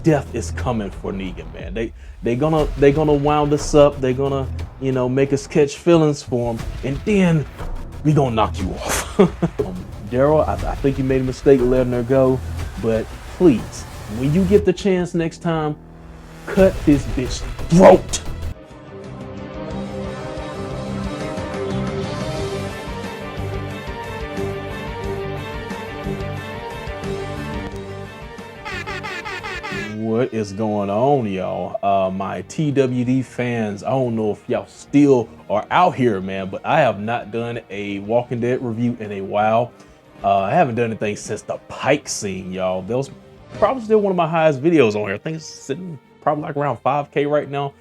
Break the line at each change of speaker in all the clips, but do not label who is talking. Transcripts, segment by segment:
death is coming for Negan, man. They're gonna wound us up. They're gonna, make us catch feelings for him, and then we gonna knock you off. Darryl, I think you made a mistake letting her go, but please, when you get the chance next time, cut this bitch throat. What is going on, y'all? My TWD fans, I don't know if y'all still are out here, man, but I have not done a Walking Dead review in a while. I haven't done anything since the Pike scene, y'all. That was probably still one of my highest videos on here. I think it's sitting probably like around 5K right now.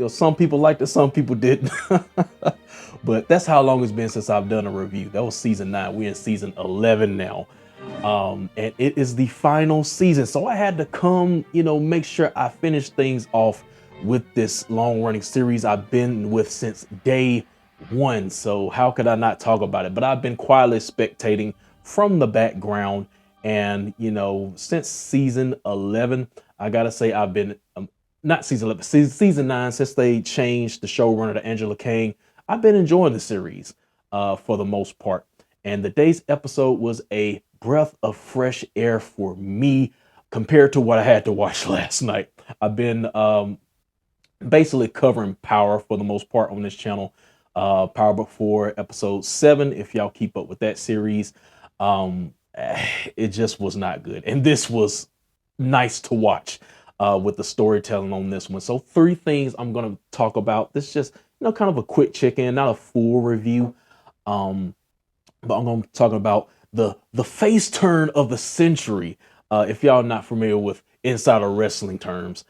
Some people liked it, some people didn't. But that's how long it's been since I've done a review. That was season 9. We're in season 11 now. And it is the final season, so I had to come, make sure I finish things off with this long-running series I've been with since day one. So how could I not talk about it? But I've been quietly spectating from the background, and since season 11, I gotta say I've been not season 11, season 9, since they changed the showrunner to Angela Kang. I've been enjoying the series for the most part, and today's episode was a breath of fresh air for me compared to what I had to watch last night. I've been basically covering Power for the most part on this channel. Power Book 4 episode 7, if y'all keep up with that series. It just was not good, and this was nice to watch with the storytelling on this one. So 3 things I'm going to talk about. This is just kind of a quick check-in, not a full review, but I'm going to be talking about the face turn of the century. If y'all not familiar with insider wrestling terms,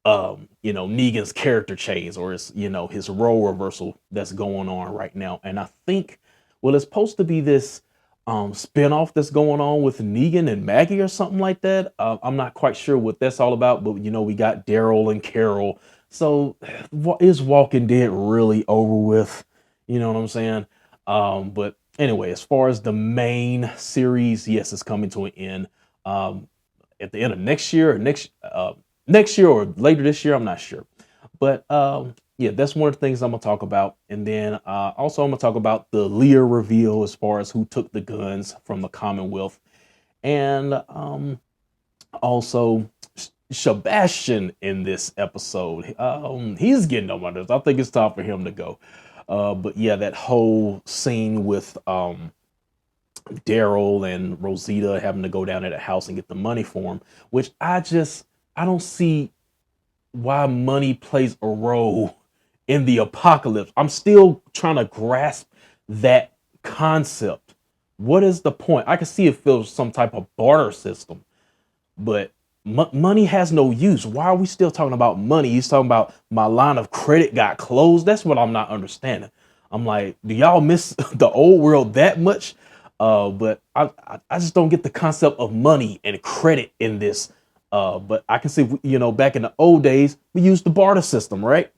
Negan's character change, or his role reversal that's going on right now. And I think, it's supposed to be this spinoff that's going on with Negan and Maggie or something like that. I'm not quite sure what that's all about, but we got Darryl and Carol. So is Walking Dead really over with? You know what I'm saying? But anyway, as far as the main series, yes, it's coming to an end at the end of next year, or next year or later this year. I'm not sure, but yeah, that's one of the things I'm gonna talk about. And then also I'm gonna talk about the Leah reveal, as far as who took the guns from the Commonwealth, and also Sebastian in this episode. He's getting on my nerves. I think it's time for him to go. But yeah, that whole scene with Darryl and Rosita having to go down to the house and get the money for him, which I don't see why money plays a role in the apocalypse. I'm still trying to grasp that concept. What is the point? I can see if it was some type of barter system, but money has no use. Why are we still talking about money? He's talking about my line of credit got closed. That's what I'm not understanding. I'm like, do y'all miss the old world that much? But I just don't get the concept of money and credit in this. But I can see, back in the old days, we used the barter system, right?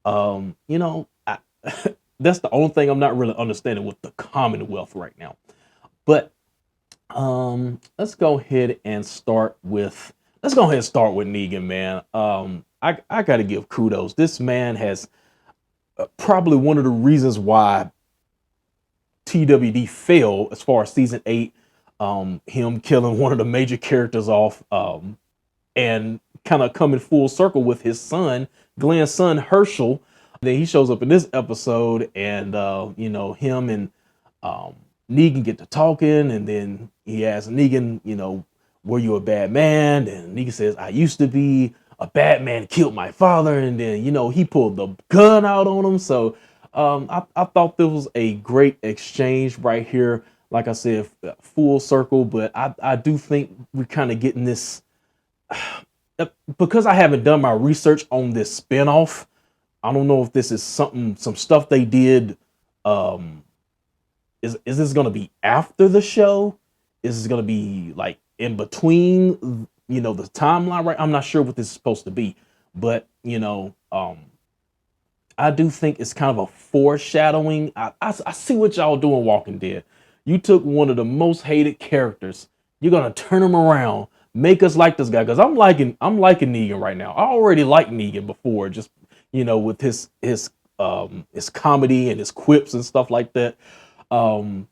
That's the only thing I'm not really understanding with the Commonwealth right now. But let's go ahead and start with Negan, man. I gotta give kudos. This man has probably one of the reasons why TWD failed as far as season 8, him killing one of the major characters off, and kind of coming full circle with his son, Glenn's son, Hershel. Then he shows up in this episode, and him and Negan get to talking, and then he asks Negan, were you a bad man? And Negan says, I used to be. A bad man killed my father. And then, he pulled the gun out on him. So I thought this was a great exchange right here. Like I said, full circle. But I do think we're kind of getting this, because I haven't done my research on this spinoff. I don't know if this is some stuff they did. Is this going to be after the show? Is this going to be like in between, the timeline, right? I'm not sure what this is supposed to be, but I do think it's kind of a foreshadowing. I see what y'all doing Walking Dead. You took one of the most hated characters, you're gonna turn him around, make us like this guy, because I'm liking Negan right now. I already liked Negan before, just with his comedy and his quips and stuff like that. Um,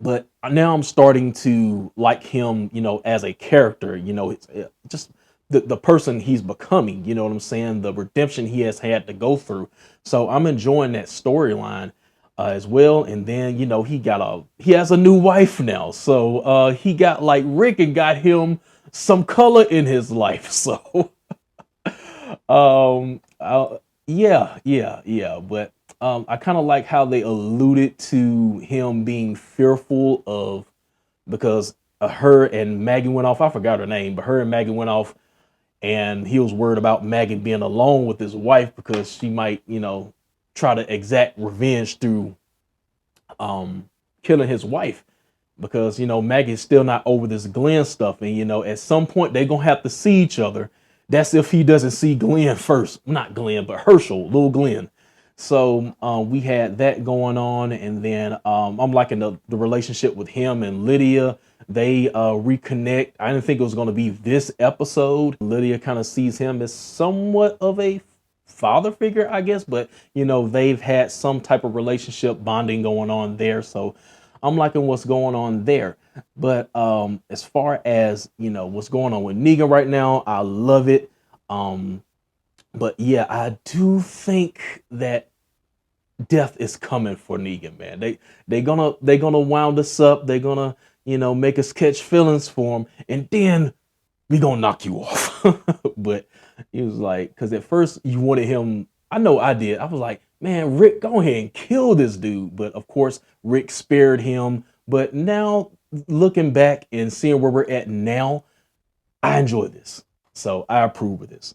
but now I'm starting to like him, as a character. It's just the person he's becoming. You know what I'm saying? The redemption he has had to go through. So I'm enjoying that storyline as well. And then he has a new wife now. So he got like Rick and got him some color in his life. So yeah. But I kind of like how they alluded to him being fearful of, because her and Maggie went off. I forgot her name, but her and Maggie went off, and he was worried about Maggie being alone with his wife because she might, try to exact revenge through killing his wife. Because Maggie's still not over this Glenn stuff, and at some point they're gonna have to see each other. That's if he doesn't see Glenn first, not Glenn, but Hershel, little Glenn. So we had that going on, and then I'm liking the relationship with him and Lydia. They reconnect. I didn't think it was going to be this episode. Lydia kind of sees him as somewhat of a father figure, I guess, but they've had some type of relationship bonding going on there. So I'm liking what's going on there. But as far as what's going on with Negan right now, I love it. But yeah, I do think that death is coming for Negan, man. They gonna wound us up. They're gonna make us catch feelings for him, and then we gonna knock you off. But he was like, because at first you wanted him. I know I did. I was like, man, Rick, go ahead and kill this dude. But of course, Rick spared him. But now looking back and seeing where we're at now, I enjoy this. So I approve of this.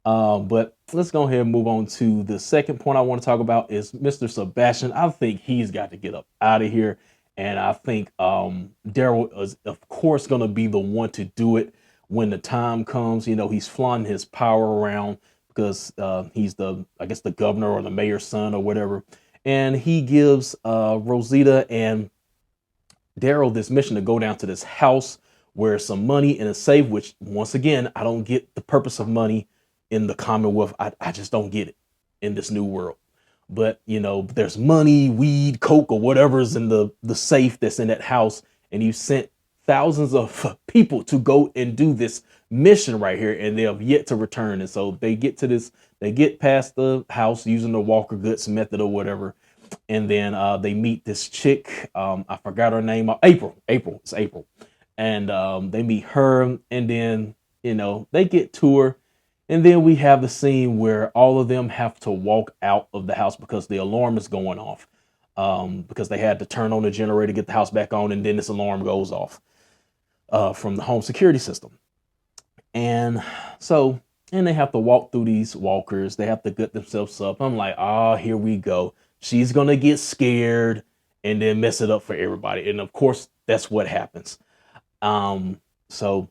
But let's go ahead and move on to the second point I want to talk about is Mr. Sebastian. I think he's got to get up out of here. And I think Darryl is, of course, going to be the one to do it when the time comes. He's flaunting his power around because he's I guess the governor or the mayor's son or whatever. And he gives Rosita and Darryl this mission to go down to this house where some money in a safe, which once again, I don't get the purpose of money in the Commonwealth. I just don't get it in this new world. But there's money, weed, coke, or whatever's in the safe that's in that house, and you sent thousands of people to go and do this mission right here, and they have yet to return. And so they get past the house using the Walker Goods method or whatever, and then they meet this chick. I forgot her name. April. It's April, and they meet her, and then they get to her. And then we have the scene where all of them have to walk out of the house because the alarm is going off. Because they had to turn on the generator to get the house back on, and then this alarm goes off from the home security system. And so, and they have to walk through these walkers. They have to gut themselves up. I'm like, here we go. She's going to get scared and then mess it up for everybody. And of course, that's what happens. So,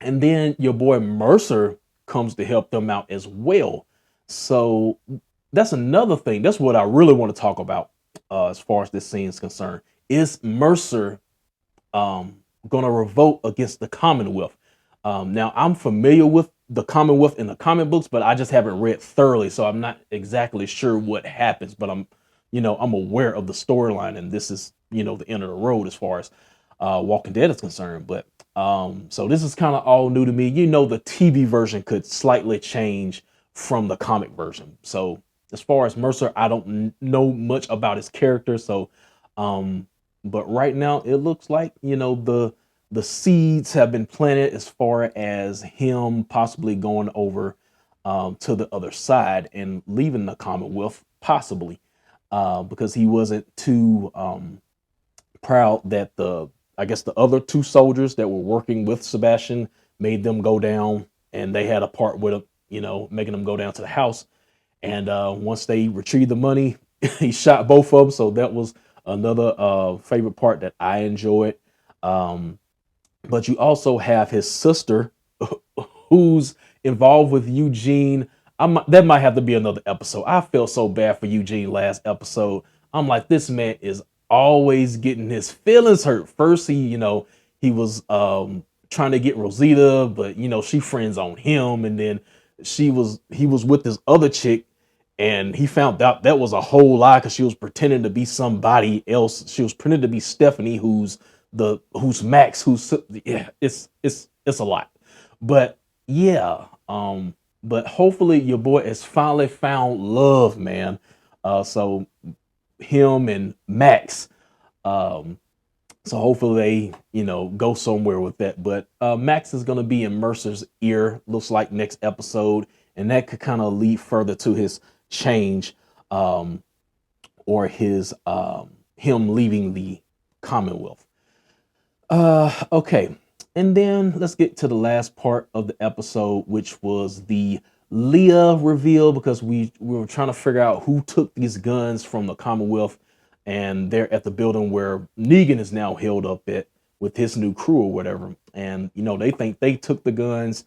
and then your boy Mercer comes to help them out as well. So that's another thing. That's what I really want to talk about as far as this scene is concerned. Is Mercer going to revolt against the Commonwealth? Now, I'm familiar with the Commonwealth in the comic books, but I just haven't read thoroughly, so I'm not exactly sure what happens. But I'm aware of the storyline, and this is the end of the road as far as Walking Dead is concerned. But so this is kind of all new to me. The TV version could slightly change from the comic version. So as far as Mercer, I don't know much about his character. So, but right now it looks like the seeds have been planted as far as him possibly going over to the other side and leaving the Commonwealth, possibly because he wasn't too proud that I guess the other two soldiers that were working with Sebastian made them go down, and they had a part with him, making them go down to the house. And once they retrieved the money, he shot both of them. So that was another favorite part that I enjoyed. But you also have his sister who's involved with Eugene. That might have to be another episode. I felt so bad for Eugene last episode. I'm like, this man is always getting his feelings hurt. First, he was trying to get Rosita, but you know, she friends on him, and then he was with this other chick, and he found out that was a whole lie because she was pretending to be somebody else. She was pretending to be Stephanie, who's Max, yeah, it's a lot. But yeah, but hopefully your boy has finally found love, man. So him and Max, um, so hopefully they, you know, go somewhere with that. But Max is gonna be in Mercer's ear, looks like next episode, and that could kind of lead further to his change, um, or his him leaving the Commonwealth. Okay. And then let's get to the last part of the episode, which was the Leah reveal, because we were trying to figure out who took these guns from the Commonwealth, and they're at the building where Negan is now held up at with his new crew or whatever. And you know, they think they took the guns.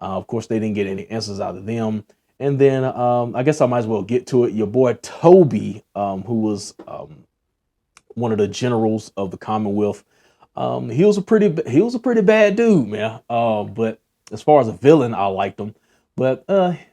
Of course, they didn't get any answers out of them. And then I guess I might as well get to it. Your boy Toby, who was one of the generals of the Commonwealth. He was a pretty bad dude, man. But as far as a villain, I liked him. But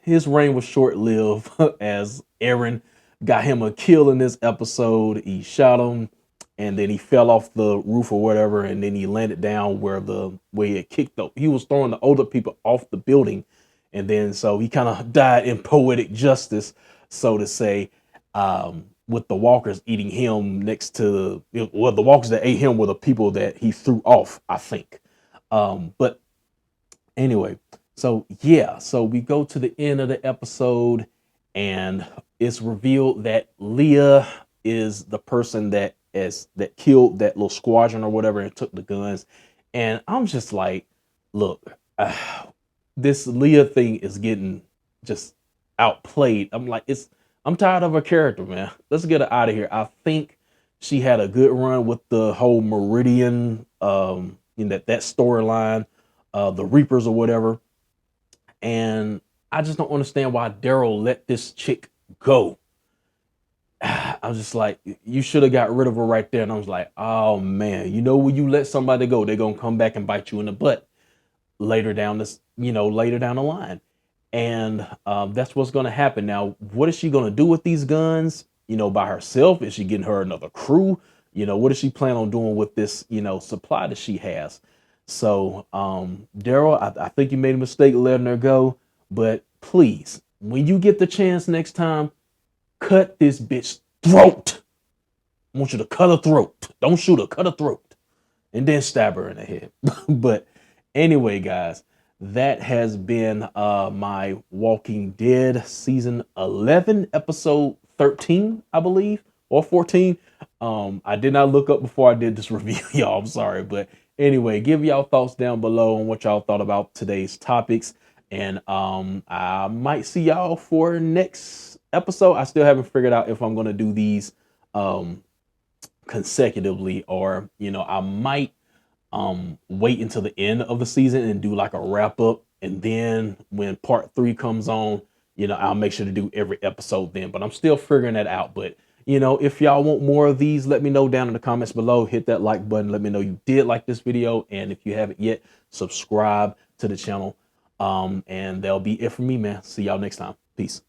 his reign was short lived as Aaron got him a kill in this episode. He shot him, and then he fell off the roof or whatever, and then he landed down where he had kicked up. He was throwing the older people off the building, and then so he kind of died in poetic justice, so to say. With the walkers eating him next to, well, the walkers that ate him were the people that he threw off, I think. But anyway, so yeah, so we go to the end of the episode, and it's revealed that Leah is the person that killed that little squadron or whatever and took the guns. And I'm just like, look, this Leah thing is getting just outplayed. I'm tired of her character, man. Let's get her out of here. I think she had a good run with the whole Meridian, in that storyline, the Reapers or whatever. And I just don't understand why Darryl let this chick go. I was just like, you should have got rid of her right there. And I was like, oh man, you know, when you let somebody go, they're gonna come back and bite you in the butt later down later down the line. And that's what's going to happen. Now, what is she going to do with these guns, you know, by herself? Is she getting her another crew? You know, what does she plan on doing with this, you know, supply that she has? So Darryl, I think you made a mistake letting her go, but please, when you get the chance next time, cut this bitch throat. I want you to cut her throat. Don't shoot her, cut her throat, and then stab her in the head. But anyway, guys, that has been my Walking Dead season 11, episode 13, I believe, or 14. I did not look up before I did this review, y'all. I'm sorry. But anyway, give y'all thoughts down below on what y'all thought about today's topics. And I might see y'all for next episode. I still haven't figured out if I'm going to do these consecutively, or, you know, I might wait until the end of the season and do like a wrap up, and then when part 3 comes on, you know, I'll make sure to do every episode then. But I'm still figuring that out. But you know, if y'all want more of these, let me know down in the comments below. Hit that like button, let me know you did like this video, and if you haven't yet, subscribe to the channel. And that'll be it for me, man. See y'all next time. Peace.